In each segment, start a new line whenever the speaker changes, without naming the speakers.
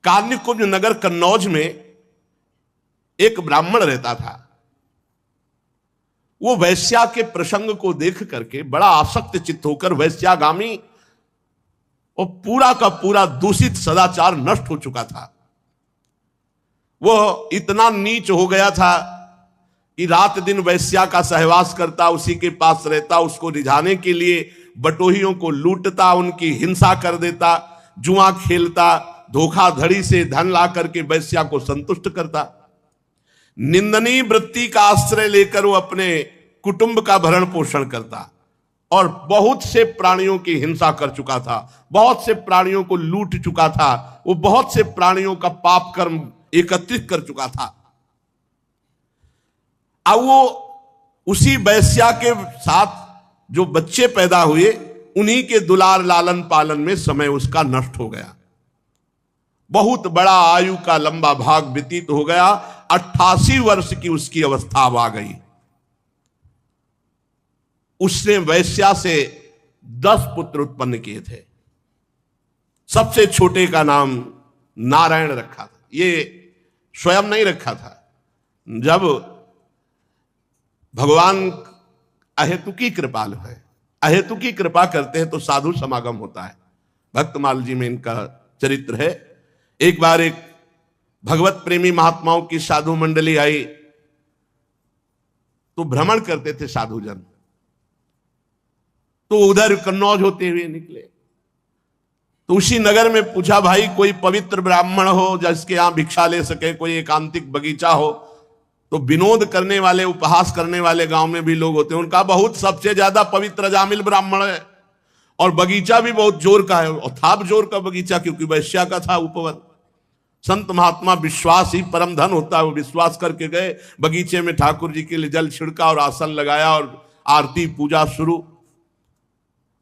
कान्यकुब्ज नगर कन्नौज में एक ब्राह्मण रहता था। वो वैश्या के प्रसंग को देख करके बड़ा आसक्त चित्त होकर वैश्यागामी और पूरा का पूरा दूषित सदाचार नष्ट हो चुका था। वो इतना नीच हो गया था कि रात दिन वैश्या का सहवास करता, उसी के पास रहता, उसको रिझाने के लिए बटोहियों को लूटता, उनकी हिंसा कर देता, जुआ खेलता, धोखाधड़ी से धन ला करके वैश्या को संतुष्ट करता। निंदनीय वृत्ति का आश्रय लेकर वो अपने कुटुंब का भरण पोषण करता और बहुत से प्राणियों की हिंसा कर चुका था, बहुत से प्राणियों को लूट चुका था, वो बहुत से प्राणियों का पाप कर्म एकत्रित कर चुका था। अब वो उसी वैश्या के साथ जो बच्चे पैदा हुए, उन्हीं के दुलार लालन पालन में समय उसका नष्ट हो गया। बहुत बड़ा आयु का लंबा भाग व्यतीत हो गया। 88 वर्ष की उसकी अवस्था अब आ गई। उसने वैश्या से 10 पुत्र उत्पन्न किए थे। सबसे छोटे का नाम नारायण रखा था। ये स्वयं नहीं रखा था। जब भगवान अहेतुकी कृपालु है, अहेतुकी कृपा करते हैं तो साधु समागम होता है। भक्तमाल जी में इनका चरित्र है। एक बार एक भगवत प्रेमी महात्माओं की साधु मंडली आई तो भ्रमण करते थे साधुजन, तो उधर कन्नौज होते हुए निकले। तो उसी नगर में पूछा, भाई कोई पवित्र ब्राह्मण हो जिसके यहां भिक्षा ले सके, कोई एकांतिक बगीचा हो। तो विनोद करने वाले, उपहास करने वाले गांव में भी लोग होते हैं। उनका बहुत सबसे ज्यादा पवित्र अजामिल ब्राह्मण है और बगीचा भी बहुत जोर का है, और था जोर का बगीचा क्योंकि वैश्या का था उपवन। संत महात्मा विश्वास ही परम धन होता है। वो विश्वास करके गए, बगीचे में ठाकुर जी के लिए जल छिड़का और आसन लगाया और आरती पूजा शुरू।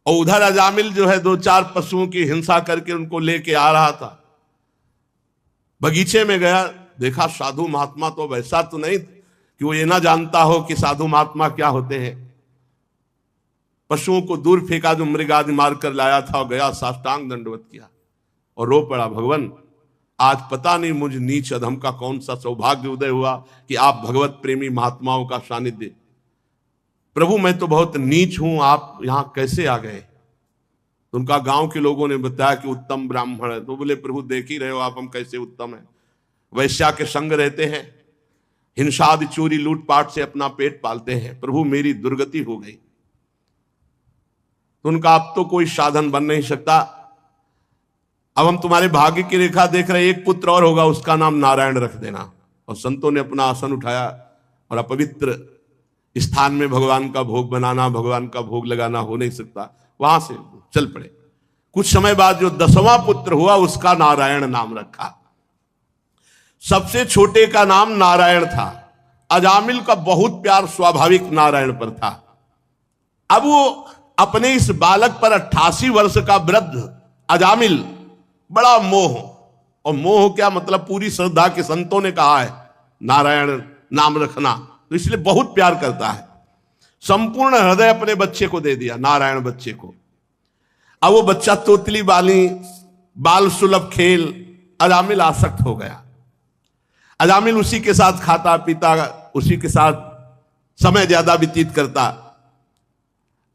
और उधर अजामिल जो है 2-4 पशुओं की हिंसा करके उनको लेके आ रहा था। बगीचे में गया, देखा साधु महात्मा तो वैसा तो नहीं कि वो ये ना जानता हो कि साधु महात्मा क्या होते हैं। पशुओं को दूर फेंका जो मृग आदि मार कर लाया था, और गया साष्टांग दंडवत किया और रो पड़ा, भगवान आज पता नहीं मुझ नीच अधम का कौन सा सौभाग्य उदय हुआ कि आप भगवत प्रेमी महात्माओं का सानिध्य। प्रभु मैं तो बहुत नीच हूं, आप यहां कैसे आ गए? तो उनका गांव के लोगों ने बताया कि उत्तम ब्राह्मण है। तो बोले प्रभु देख ही रहे हो आप, हम कैसे उत्तम है। वैश्या के संग रहते हैं, हिंसादि चोरी लूटपाट से अपना पेट पालते हैं। प्रभु मेरी दुर्गति हो गई। तो उनका अब तो कोई साधन बन नहीं सकता, अब हम तुम्हारे भाग्य की रेखा देख रहे, एक पुत्र और होगा, उसका नाम नारायण रख देना। और संतों ने अपना आसन उठाया और अपवित्र स्थान में भगवान का भोग बनाना, भगवान का भोग लगाना हो नहीं सकता, वहां से चल पड़े। कुछ समय बाद जो 10वां पुत्र हुआ उसका नारायण नाम रखा। सबसे छोटे का नाम नारायण था। अजामिल का बहुत प्यार स्वाभाविक नारायण पर था। अब वो अपने इस बालक पर 88 वर्ष का वृद्ध अजामिल बड़ा मोह, और मोह क्या मतलब पूरी श्रद्धा के संतों ने कहा है नारायण नाम रखना, तो इसलिए बहुत प्यार करता है। संपूर्ण हृदय अपने बच्चे को दे दिया, नारायण बच्चे को। अब वो बच्चा तोतली बाली, बाल सुलभ खेल, अजामिल आसक्त हो गया। अजामिल उसी के साथ खाता पीता, उसी के साथ समय ज्यादा व्यतीत करता।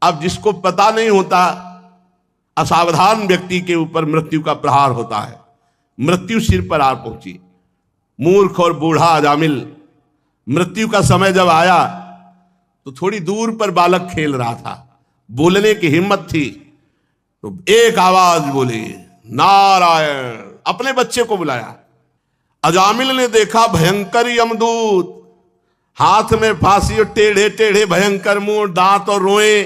अब जिसको पता नहीं होता, असावधान व्यक्ति के ऊपर मृत्यु का प्रहार होता है। मृत्यु सिर पर आ पहुंची। मूर्ख और बूढ़ा अजामिल, मृत्यु का समय जब आया तो थोड़ी दूर पर बालक खेल रहा था, बोलने की हिम्मत थी तो एक आवाज बोली नारायण, अपने बच्चे को बुलाया। अजामिल ने देखा भयंकर यमदूत, हाथ में फांसी और टेढ़े टेढ़े भयंकर मुंह, दांत और रोए।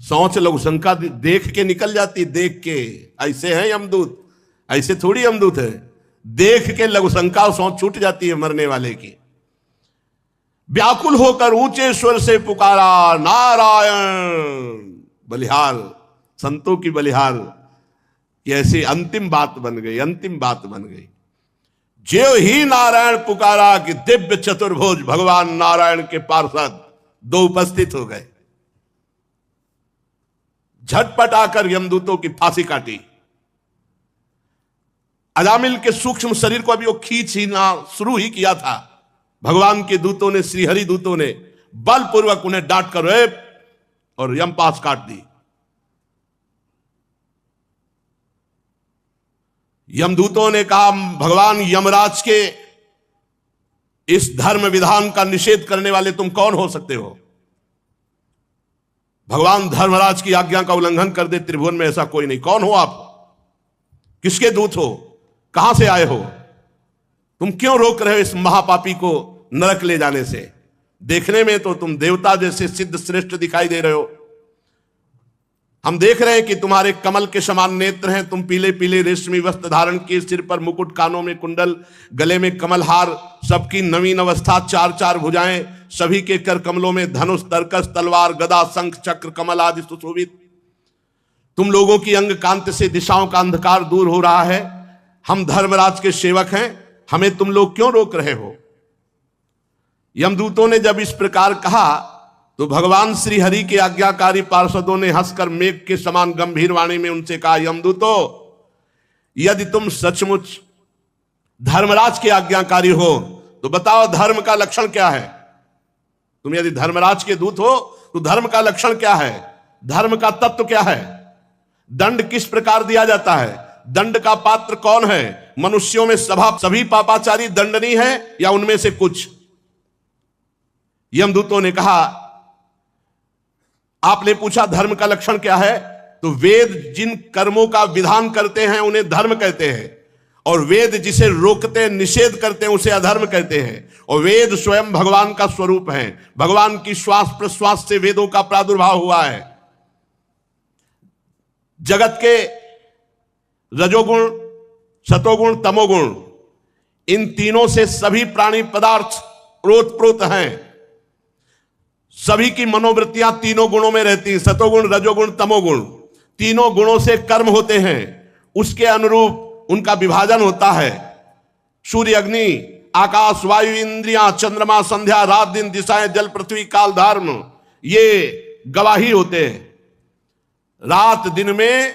सोच लघु शंका देख के निकल जाती, देख के ऐसे है यमदूत, ऐसे थोड़ी यमदूत है। देख के लघु शंका सोच छूट जाती है मरने वाले की। व्याकुल होकर ऊंचे स्वर से पुकारा नारायण। बलिहार, संतों की बलिहार, ये ऐसी अंतिम बात बन गई, अंतिम बात बन गई। जो ही नारायण पुकारा कि दिव्य चतुर्भुज भगवान नारायण के पार्षद 2 उपस्थित हो गए। झटपट आकर यमदूतों की फांसी काटी। अजामिल के सूक्ष्म शरीर को अभी वो खींच ही ना शुरू ही किया था, भगवान के दूतों ने, श्रीहरि दूतों ने बलपूर्वक उन्हें डांट कर और यमपास काट दी। यमदूतों ने कहा, भगवान यमराज के इस धर्म विधान का निषेध करने वाले तुम कौन हो सकते हो? भगवान धर्मराज की आज्ञा का उल्लंघन कर दे, त्रिभुवन में ऐसा कोई नहीं। कौन हो आप? किसके दूत हो? कहां से आए हो? तुम क्यों रोक रहे हो इस महापापी को नरक ले जाने से? देखने में तो तुम देवता जैसे सिद्ध श्रेष्ठ दिखाई दे रहे हो। हम देख रहे हैं कि तुम्हारे कमल के समान नेत्र हैं, तुम पीले पीले रेशमी वस्त्र धारण किए, सिर पर मुकुट, कानों में कुंडल, गले में कमल हार, सबकी नवीन अवस्था, चार चार भुजाएं, सभी के कर कमलों में धनुष, तरकस, तलवार, गदा, शंख, चक्र, कमल आदि सुशोभित। तुम लोगों की अंग कांति से दिशाओं का अंधकार दूर हो रहा है। हम धर्मराज के सेवक हैं, हमें तुम लोग क्यों रोक रहे हो? यमदूतों ने जब इस प्रकार कहा तो भगवान श्री हरि के आज्ञाकारी पार्षदों ने हंसकर मेघ के समान गंभीर वाणी में उनसे कहा, यमदूतों, यदि तुम सचमुच धर्मराज के आज्ञाकारी हो तो बताओ धर्म का लक्षण क्या है? तुम यदि धर्मराज के दूत हो तो धर्म का लक्षण क्या है? धर्म का तत्व क्या है? दंड किस प्रकार दिया जाता है? दंड का पात्र कौन है? मनुष्यों में सभी पापाचारी दंडनीय है या उनमें से कुछ? यमदूतों ने कहा, आपने पूछा धर्म का लक्षण क्या है, तो वेद जिन कर्मों का विधान करते हैं उन्हें धर्म कहते हैं, और वेद जिसे रोकते निषेध करते हैं उसे अधर्म कहते हैं। और वेद स्वयं भगवान का स्वरूप है, भगवान की श्वास प्रश्वास से वेदों का प्रादुर्भाव हुआ है। जगत के रजोगुण, सतोगुण, तमोगुण, इन तीनों से सभी प्राणी पदार्थ ओतप्रोत हैं। सभी की मनोवृत्तियां तीनों गुणों में रहती हैं, सतोगुण, रजोगुण, तमोगुण। तीनों गुणों से कर्म होते हैं, उसके अनुरूप उनका विभाजन होता है। सूर्य, अग्नि, आकाश, वायु, इंद्रियां, चंद्रमा, संध्या, रात, दिन, दिशाएं, जल, पृथ्वी, काल, धर्म, ये गवाही होते हैं। रात दिन में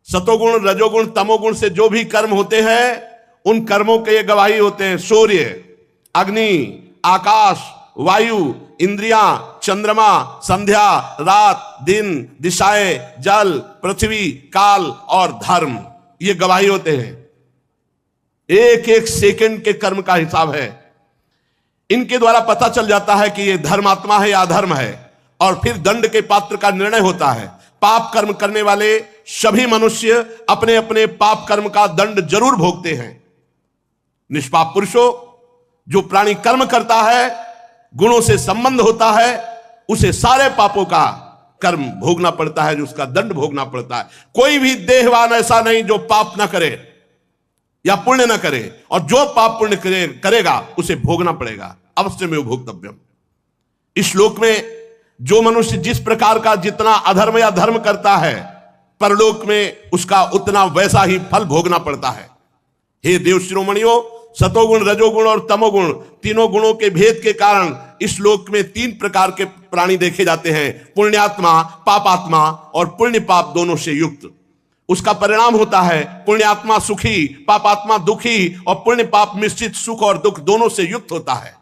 सतोगुण, रजोगुण, तमोगुण से जो भी कर्म होते हैं उन कर्मों के ये गवाही होते हैं। सूर्य, अग्नि, आकाश, वायु, इंद्रियां, चंद्रमा, संध्या, रात, दिन, दिशाएं, जल, पृथ्वी, काल और धर्म, ये गवाही होते हैं। एक एक सेकंड के कर्म का हिसाब है। इनके द्वारा पता चल जाता है कि ये धर्मात्मा है या अधर्म है, और फिर दंड के पात्र का निर्णय होता है। पाप कर्म करने वाले सभी मनुष्य अपने अपने पाप कर्म का दंड जरूर भोगते हैं। निष्पाप पुरुषों, जो प्राणी कर्म करता है, गुणों से संबंध होता है, उसे सारे पापों का कर्म भोगना पड़ता है, जो उसका दंड भोगना पड़ता है। कोई भी देहवान ऐसा नहीं जो पाप ना करे या पुण्य ना करे, और जो पाप पुण्य करेगा उसे भोगना पड़ेगा, अवश्य में भोक्तव्यम। इस श्लोक में जो मनुष्य जिस प्रकार का जितना अधर्म या धर्म करता है, परलोक में उसका उतना वैसा ही फल भोगना पड़ता है। हे देव शिरोमणियों, सतोगुण, रजोगुण और तमोगुण, तीनों गुणों के भेद के कारण इस श्लोक में तीन प्रकार के प्राणी देखे जाते हैं, पुण्यात्मा, पापात्मा और पुण्य पाप दोनों से युक्त। उसका परिणाम होता है पुण्यात्मा सुखी, पापात्मा दुखी, और पुण्य पाप मिश्रित सुख और दुख दोनों से युक्त होता है।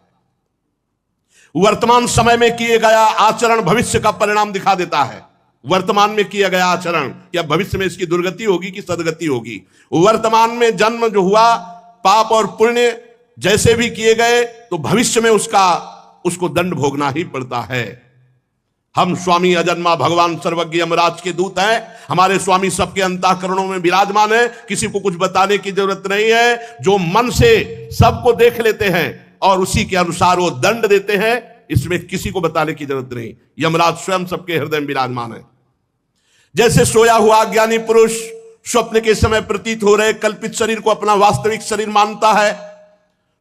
वर्तमान समय में किए गया आचरण भविष्य का परिणाम दिखा देता है। वर्तमान में किया गया आचरण क्या भविष्य में इसकी दुर्गति होगी कि सदगति होगी। वर्तमान में जन्म जो हुआ, पाप और पुण्य जैसे भी किए गए, तो भविष्य में उसको दंड भोगना ही पड़ता है। हम स्वामी अजन्मा भगवान सर्वज्ञ यमराज के दूत हैं। हमारे स्वामी सबके अंतःकरणों में विराजमान है, किसी को कुछ बताने की जरूरत नहीं है। जो मन से सबको देख लेते हैं और उसी के अनुसार वो दंड देते हैं, इसमें किसी को बताने की जरूरत नहीं। यमराज स्वयं सबके हृदय में विराजमान है। जैसे सोया हुआ ज्ञानी पुरुष स्वप्न के समय प्रतीत हो रहे कल्पित शरीर को अपना वास्तविक शरीर मानता है,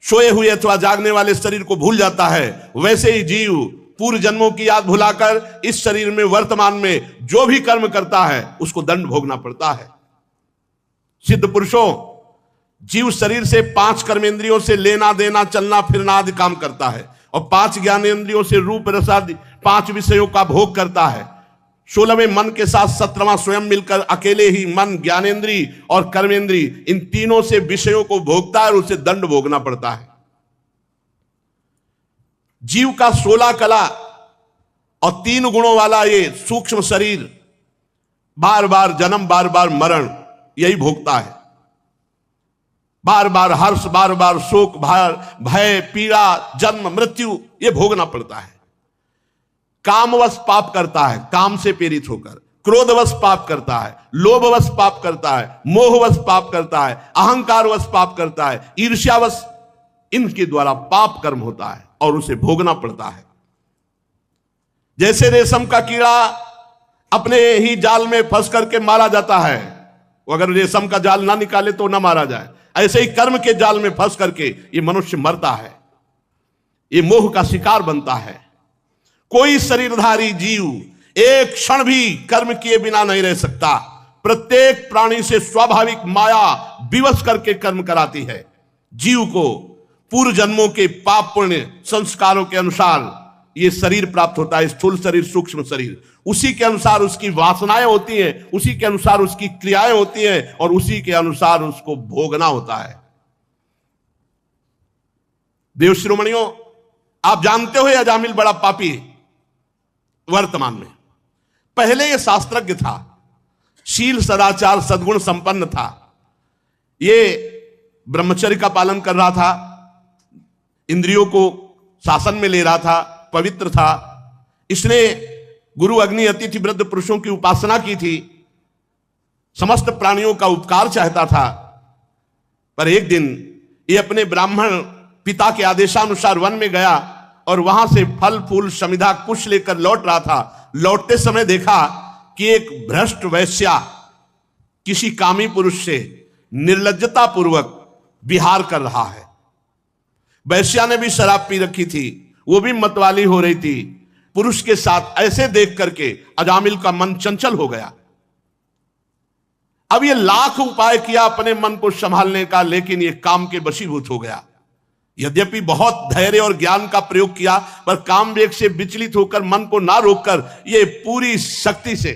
सोए हुए अथवा जागने वाले शरीर को भूल जाता है, वैसे ही जीव पूर्व जन्मों की याद भुलाकर इस शरीर में वर्तमान में जो भी कर्म करता है उसको दंड भोगना पड़ता है। सिद्ध पुरुषों, जीव शरीर से 5 कर्मेंद्रियों से लेना देना, चलना फिरना आदि काम करता है, और 5 ज्ञानेंद्रियों से रूप रस आदि 5 विषयों का भोग करता है। 16वें मन के साथ 17वां स्वयं मिलकर अकेले ही मन, ज्ञानेंद्री और कर्मेंद्री, इन तीनों से विषयों को भोगता है और उसे दंड भोगना पड़ता है। जीव का 16 कला और 3 गुणों वाला ये सूक्ष्म शरीर बार बार जन्म, बार बार मरण यही भोगता है। बार बार हर्ष, बार बार शोक, भय, पीड़ा, जन्म, मृत्यु ये भोगना पड़ता है। कामवश पाप करता है, काम से प्रेरित होकर, क्रोधवश पाप करता है, लोभवश पाप करता है, मोहवश पाप करता है, अहंकारवश पाप करता है, ईर्ष्यावश, इनके द्वारा पाप कर्म होता है और उसे भोगना पड़ता है। जैसे रेशम का कीड़ा अपने ही जाल में फंस करके मारा जाता है, अगर रेशम का जाल ना निकाले तो ना मारा जाए, ऐसे ही कर्म के जाल में फंस करके ये मनुष्य मरता है, ये मोह का शिकार बनता है। कोई शरीरधारी जीव एक क्षण भी कर्म किए बिना नहीं रह सकता। प्रत्येक प्राणी से स्वाभाविक माया विवश करके कर्म कराती है। जीव को पूर्व जन्मों के पाप पुण्य संस्कारों के अनुसार ये शरीर प्राप्त होता है, स्थूल शरीर, सूक्ष्म शरीर। उसी के अनुसार उसकी वासनाएं होती हैं, उसी के अनुसार उसकी क्रियाएं होती हैं और उसी के अनुसार उसको भोगना होता है। देव शिरोमणियों, आप जानते हो अजामिल बड़ा पापी वर्तमान में। पहले यह शास्त्रज्ञ था, शील सदाचार सद्गुण संपन्न था, ये ब्रह्मचर्य का पालन कर रहा था, इंद्रियों को शासन में ले रहा था, पवित्र था। इसने गुरु अग्नि अतिथि वृद्ध पुरुषों की उपासना की थी, समस्त प्राणियों का उपकार चाहता था। पर एक दिन ये अपने ब्राह्मण पिता के आदेशानुसार वन में गया और वहां से फल फूल समिधा कुछ लेकर लौट रहा था। लौटते समय देखा कि एक भ्रष्ट वैश्या किसी कामी पुरुष से निर्लज्जता पूर्वक विहार कर रहा है। वैश्या ने भी शराब पी रखी थी, वो भी मतवाली हो रही थी। पुरुष के साथ ऐसे देख करके अजामिल का मन चंचल हो गया। अब ये लाख उपाय किया अपने मन को संभालने का, लेकिन ये काम के वशीभूत हो गया। यद्यपि बहुत धैर्य और ज्ञान का प्रयोग किया, पर काम वेग से विचलित होकर मन को ना रोककर ये पूरी शक्ति से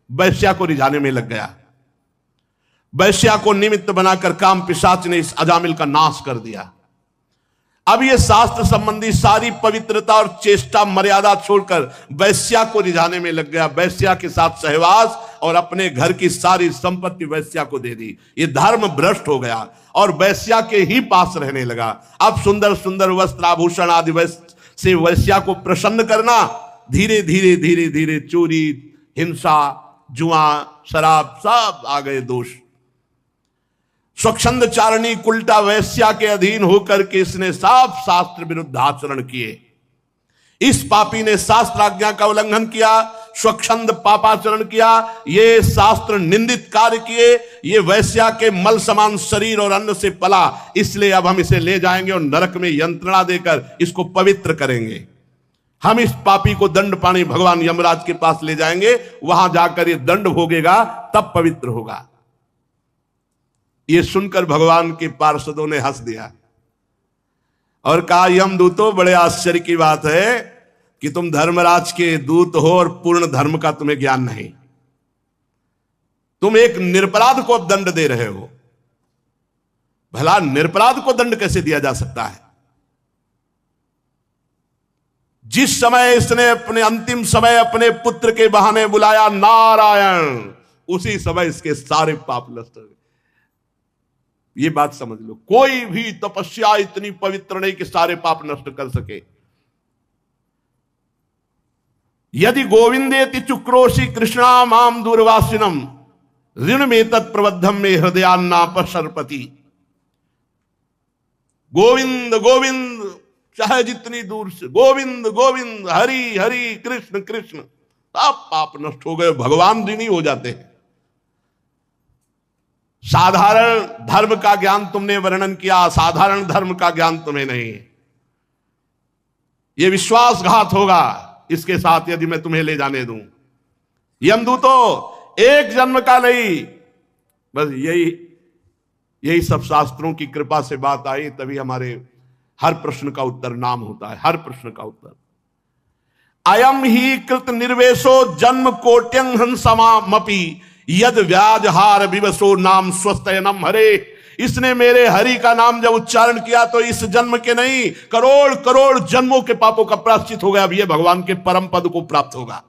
वैश्या को रिझाने में लग गया। वैश्या को निमित्त बनाकर काम पिशाच ने इस अजामिल का नाश कर दिया। अब ये शास्त्र संबंधी सारी पवित्रता और चेष्टा मर्यादा छोड़कर वैश्या को रिझाने में लग गया। वैश्या के साथ सहवास और अपने घर की सारी संपत्ति वैश्या को दे दी। ये धर्म भ्रष्ट हो गया और वैश्या के ही पास रहने लगा। अब सुंदर सुंदर वस्त्र आभूषण आदि से वैश्या को प्रसन्न करना, धीरे धीरे धीरे धीरे चोरी, हिंसा, जुआ, शराब सब आ गए दोष। स्वच्छंद चारणी कुल्टा वैश्या के अधीन होकर के इसने साफ शास्त्र विरुद्ध आचरण किए। इस पापी ने शास्त्र आज्ञा का उल्लंघन किया, स्वच्छंद पापाचरण किया, ये शास्त्र निंदित कार्य किए। ये वैश्या के मल समान शरीर और अन्न से पला, इसलिए अब हम इसे ले जाएंगे और नरक में यंत्रणा देकर इसको पवित्र करेंगे। हम इस पापी को दंड पानी भगवान यमराज के पास ले जाएंगे, वहां जाकर ये दंड भोगेगा, तब पवित्र होगा। ये सुनकर भगवान के पार्षदों ने हंस दिया और कहा, यमदूतों, बड़े आश्चर्य की बात है कि तुम धर्मराज के दूत हो और पूर्ण धर्म का तुम्हें ज्ञान नहीं। तुम एक निरपराध को अब दंड दे रहे हो। भला निरपराध को दंड कैसे दिया जा सकता है? जिस समय इसने अपने अंतिम समय अपने पुत्र के बहाने बुलाया नारायण, उसी समय इसके सारे पाप नष्ट हो गए। ये बात समझ लो, कोई भी तपस्या इतनी पवित्र नहीं कि सारे पाप नष्ट कर सके। यदि गोविंदेति चुक्रोशी कृष्णा माम दूरवासिनम ऋण में तत्प्रबद्धम में हृदयान्नापशरपति। गोविंद गोविंद चाहे जितनी दूर से गोविंद गोविंद, हरि हरि, कृष्ण कृष्ण, सब पाप नष्ट हो गए, भगवान ऋणी हो जाते हैं। साधारण धर्म का ज्ञान तुमने वर्णन किया, साधारण धर्म का ज्ञान तुम्हें नहीं। यह विश्वासघात होगा इसके साथ यदि मैं तुम्हें ले जाने दूं। यमदूतों, एक जन्म का नहीं, बस यही सब शास्त्रों की कृपा से बात आई, तभी हमारे हर प्रश्न का उत्तर नाम होता है, हर प्रश्न का उत्तर। अयम ही कृत निर्वेशो जन्म कोट्यं हंसमामपि यद व्याजहार विवशो नाम स्वस्तयनम हरे। इसने मेरे हरि का नाम जब उच्चारण किया तो इस जन्म के नहीं, करोड़ करोड़ जन्मों के पापों का प्रायश्चित हो गया। अब ये भगवान के परम पद को प्राप्त होगा,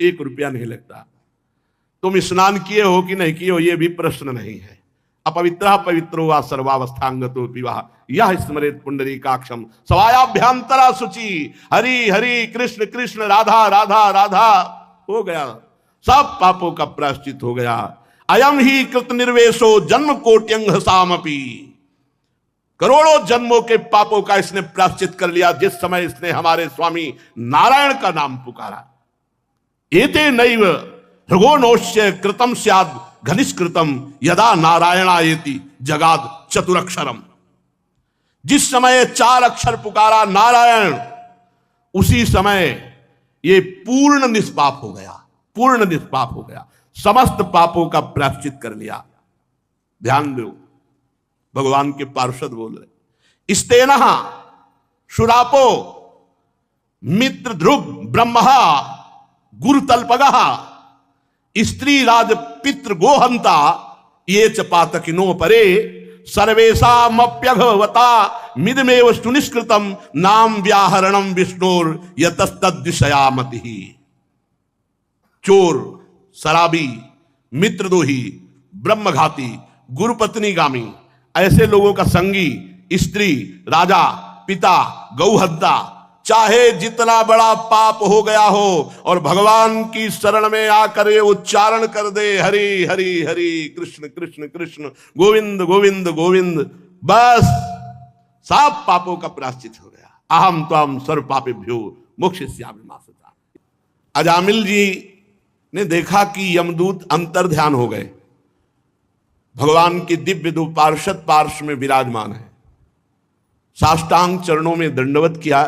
1 रुपया नहीं लगता। तुम स्नान किए हो कि नहीं किए हो ये भी प्रश्न नहीं है। अपवित्र पवित्रो वा सर्वावस्थांगतो विवाह यह स्मरेत पुंडरीकाक्षम सवायाभ्यंतरा शुचि। हरि हरि कृष्ण कृष्ण राधा राधा राधा हो गया, सब पापों का प्रायश्चित हो गया। अयम ही कृत निर्वेशो जन्म कोट्यंग सामपि, करोड़ों जन्मों के पापों का इसने प्रायश्चित कर लिया जिस समय इसने हमारे स्वामी नारायण का नाम पुकारा। एते नैव हृगोनोश्य कृतम स्याद घनिष्कृतम यदा नारायणायेति जगाद चतुरक्षरम। जिस समय 4 अक्षर पुकारा नारायण, उसी समय ये पूर्ण निष्पाप हो गया, पूर्ण निष्पाप हो गया, समस्त पापों का प्रायश्चित कर लिया। ध्यान दो, भगवान के पार्षद बोल रहे, स्तेनः शुरापो मित्र ध्रुव ब्रह्मः गुरुतल्पगः स्त्री राज पितृ गोहंता ये च पातकिनो परे सर्वेशामप्यघवता मिदमेव सुनिष्कृतम नाम व्याहरणम विष्णुर यतस्तद्विषयामति। चोर, शराबी, मित्रद्रोही, ब्रह्मघाती, गुरुपत्नीगामी, ऐसे लोगों का संगी, स्त्री, राजा, पिता, गौहत्या, चाहे जितना बड़ा पाप हो गया हो और भगवान की शरण में आकर ये उच्चारण कर दे हरि हरि हरि कृष्ण कृष्ण कृष्ण गोविंद गोविंद गोविंद, बस सब पापों का प्रायश्चित हो गया। अहम त्वं सर्व पापेभ्यो मोक्षयिष्यामि मा शुचः। अजामिल जी ने देखा कि यमदूत अंतर ध्यान हो गए, भगवान के दिव्य 2 पार्षद पार्श्व में विराजमान है। साष्टांग चरणों में दंडवत किया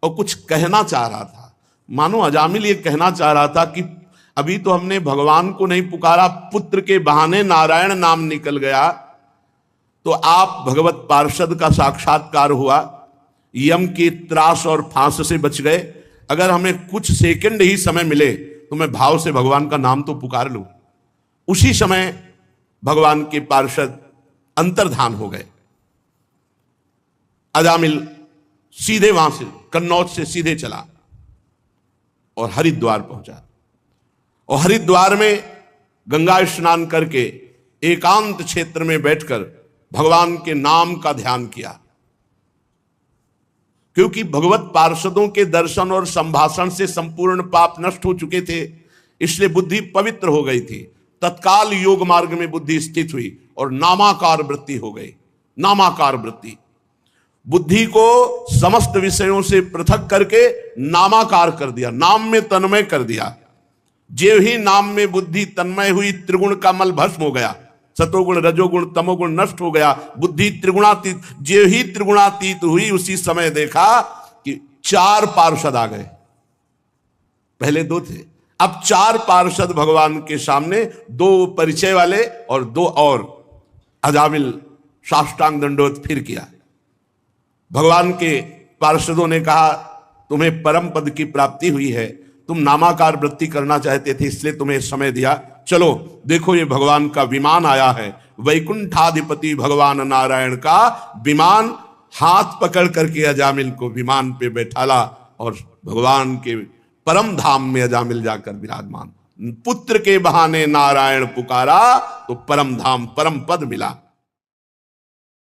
और कुछ कहना चाह रहा था। मानो अजामिल ये कहना चाह रहा था कि अभी तो हमने भगवान को नहीं पुकारा, पुत्र के बहाने नारायण नाम निकल गया, तो आप भगवत पार्षद का साक्षात्कार हुआ, यम के त्रास और फांस से बच गए। अगर हमें कुछ सेकंड ही समय मिले तो मैं भाव से भगवान का नाम तो पुकार लूं। उसी समय भगवान के पार्षद अंतर्धान हो गए। अजामिल सीधे वहां से कन्नौज से सीधे चला और हरिद्वार पहुंचा, और हरिद्वार में गंगा स्नान करके एकांत क्षेत्र में बैठकर भगवान के नाम का ध्यान किया। क्योंकि भगवत पार्षदों के दर्शन और संभाषण से संपूर्ण पाप नष्ट हो चुके थे, इसलिए बुद्धि पवित्र हो गई थी। तत्काल योग मार्ग में बुद्धि स्थित हुई और नामाकार वृत्ति हो गई। नामाकार वृत्ति, बुद्धि को समस्त विषयों से पृथक करके नामाकार कर दिया, नाम में तन्मय कर दिया। जो ही नाम में बुद्धि तन्मय हुई, त्रिगुण का मल भस्म हो गया, सतोगुण रजोगुण तमोगुण नष्ट हो गया, बुद्धि त्रिगुणातीत। जो ही त्रिगुणातीत हुई उसी समय देखा कि 4 पार्षद आ गए। पहले 2 थे, अब 4 पार्षद भगवान के सामने, 2 परिचय वाले और 2 और। अजामिल साष्टांग दंडवत फिर किया। भगवान के पार्षदों ने कहा, तुम्हें परम पद की प्राप्ति हुई है, तुम नामाकार वृत्ति करना चाहते थे इसलिए तुम्हें समय दिया, चलो देखो ये भगवान का विमान आया है। वैकुंठाधिपति भगवान नारायण का विमान, हाथ पकड़ करके अजामिल को विमान पे बैठाला और भगवान के परम धाम में अजामिल जाकर विराजमान। पुत्र के बहाने नारायण पुकारा तो परम धाम परम पद मिला।